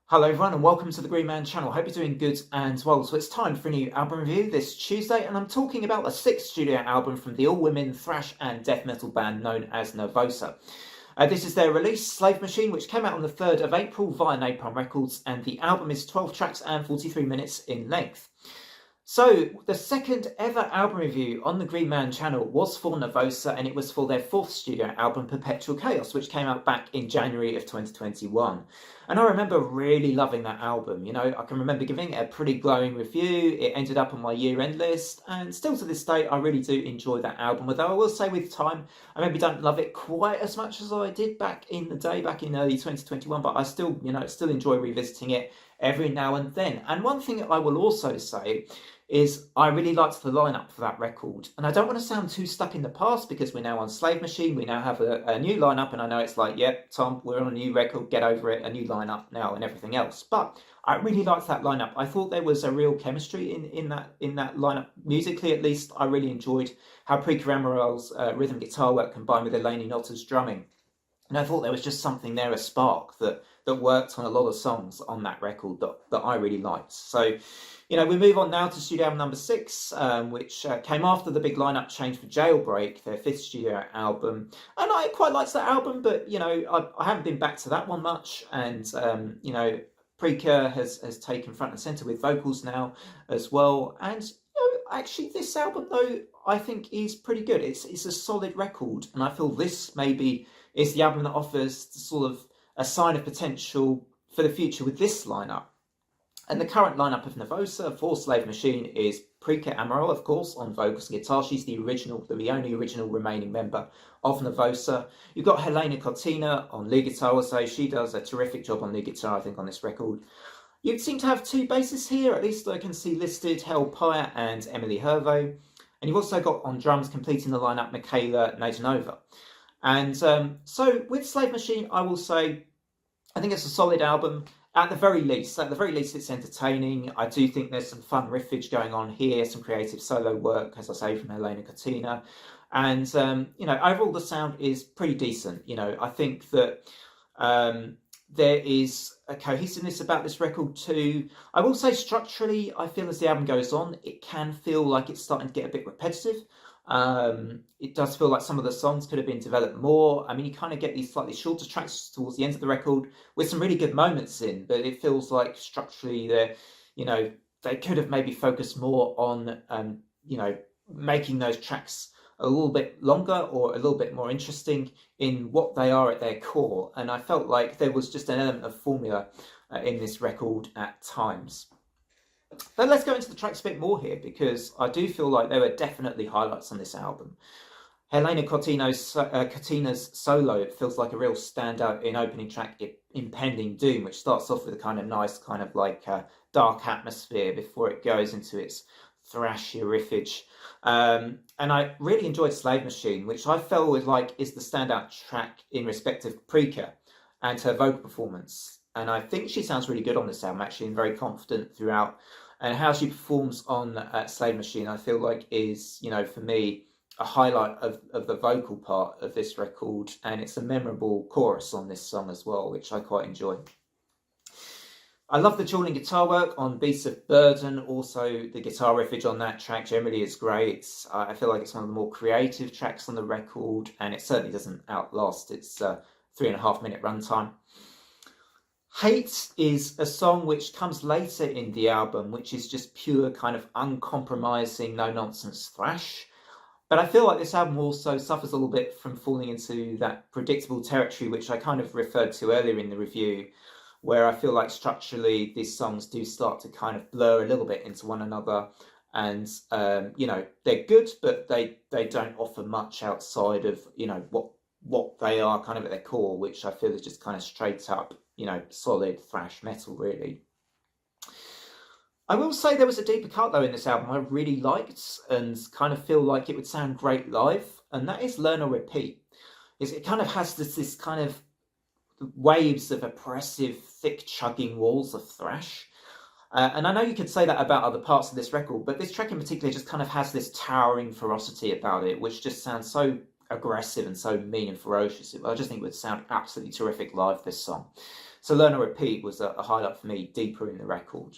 Hello everyone and welcome to the Green Man channel. Hope you're doing good and well. So it's time for a new album review this Tuesday and I'm talking about the sixth studio album from the all-women thrash and death metal band known as Nervosa. This is their release, Slave Machine, which came out on the 3rd of April via Napalm Records, and the album is 12 tracks and 43 minutes in length. So, the second ever album review on the Green Man channel was for Nervosa, and it was for their fourth studio album, Perpetual Chaos, which came out back in January of 2021. And I remember really loving that album. You know, I can remember giving it a pretty glowing review. It ended up on my year-end list, and still to this day, I really do enjoy that album. Although I will say with time, I maybe don't love it quite as much as I did back in the day, back in early 2021, but I still, still enjoy revisiting it every now and then. And one thing I will also say is I really liked the lineup for that record. And I don't want to sound too stuck in the past because we're now on Slave Machine, we now have a new lineup, and I know it's like, yep, Tom, we're on a new record, get over it, a new lineup now and everything else. But I really liked that lineup. I thought there was a real chemistry in that lineup. Musically, at least, I really enjoyed how Prika Amaral's rhythm guitar work combined with Elaine Notter's drumming. And I thought there was just something there, a spark that worked on a lot of songs on that record that I really liked. So, we move on now to studio album number 6, which came after the big lineup change for Jailbreak, their 5th studio album. And I quite liked that album, but, I haven't been back to that one much. And, Prika has taken front and centre with vocals now as well. And, actually, this album, though, I think is pretty good. It's a solid record. And I feel this maybe is the album that offers sort of a sign of potential for the future with this lineup. And the current lineup of Nervosa for Slave Machine is Prika Amaral, of course, on vocals and guitar. She's the only original remaining member of Nervosa. You've got Helena Cortina on lead guitar also. She does a terrific job on lead guitar, I think, on this record. You seem to have 2 bassists here, at least I can see listed, Hel Pyer and Emily Hervo. And you've also got on drums completing the lineup, Michaela Nadanova. And so with Slave Machine, I will say, I think it's a solid album. At the very least, it's entertaining. I do think there's some fun riffage going on here, some creative solo work, as I say, from Helena Cortina. And, overall the sound is pretty decent. I think that there is a cohesiveness about this record too. I will say structurally, I feel as the album goes on, it can feel like it's starting to get a bit repetitive. It does feel like some of the songs could have been developed more. I mean, you kind of get these slightly shorter tracks towards the end of the record with some really good moments in, but it feels like structurally they could have maybe focused more on, making those tracks a little bit longer or a little bit more interesting in what they are at their core. And I felt like there was just an element of formula in this record at times. But let's go into the tracks a bit more here, because I do feel like there were definitely highlights on this album. Helena Cortina's solo, it feels like a real standout in opening track, Impending Doom, which starts off with a kind of nice kind of like dark atmosphere before it goes into its thrashy riffage. And I really enjoyed Slave Machine, which I felt was like is the standout track in respect of Prika and her vocal performance. And I think she sounds really good on this album, actually, and very confident throughout. And how she performs on Slave Machine, I feel like is, for me, a highlight of the vocal part of this record. And it's a memorable chorus on this song as well, which I quite enjoy. I love the dueling guitar work on Beasts of Burden. Also, the guitar riffage on that track generally is great. I feel like it's one of the more creative tracks on the record, and it certainly doesn't outlast its 3.5-minute runtime. Hate is a song which comes later in the album, which is just pure kind of uncompromising, no-nonsense thrash. But I feel like this album also suffers a little bit from falling into that predictable territory, which I kind of referred to earlier in the review, where I feel like structurally these songs do start to kind of blur a little bit into one another. And, they're good, but they don't offer much outside of, what they are kind of at their core, which I feel is just kind of straight up, solid thrash metal, really. I will say there was a deeper cut, though, in this album I really liked and kind of feel like it would sound great live, and that is Learn or Repeat. It kind of has this kind of waves of oppressive, thick chugging walls of thrash. And I know you could say that about other parts of this record, but this track in particular just kind of has this towering ferocity about it, which just sounds so aggressive and so mean and ferocious. I just think it would sound absolutely terrific live, this song. So Learn or Repeat was a highlight for me, deeper in the record.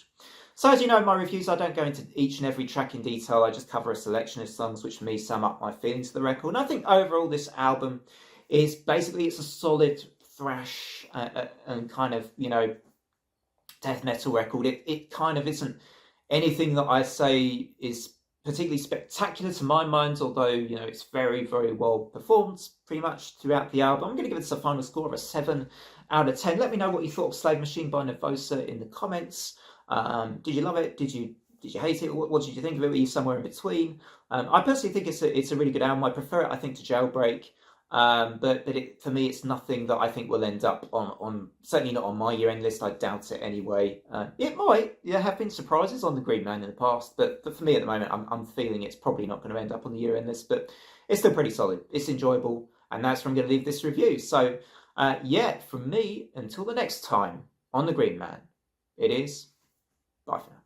So as you know, in my reviews, I don't go into each and every track in detail. I just cover a selection of songs which for me sum up my feelings of the record. And I think overall this album is basically, it's a solid thrash and kind of, you know, death metal record. It kind of isn't anything that I say is particularly spectacular to my mind, although, you know, it's very, very well performed pretty much throughout the album. I'm going to give this a final score of a 7 out of 10. Let me know what you thought of Slave Machine by Nervosa in the comments. Did you love it? Did you hate it? What did you think of it? Were you somewhere in between? I personally think it's a really good album. I prefer it, I think, to Jailbreak. But for me, it's nothing that I think will end up on certainly not on my year-end list. I doubt it anyway. It might. There have been surprises on the Green Man in the past, but for me at the moment, I'm feeling it's probably not going to end up on the year-end list. But it's still pretty solid. It's enjoyable, and that's where I'm going to leave this review. So, yeah, from me, until the next time on the Green Man, it is bye for now.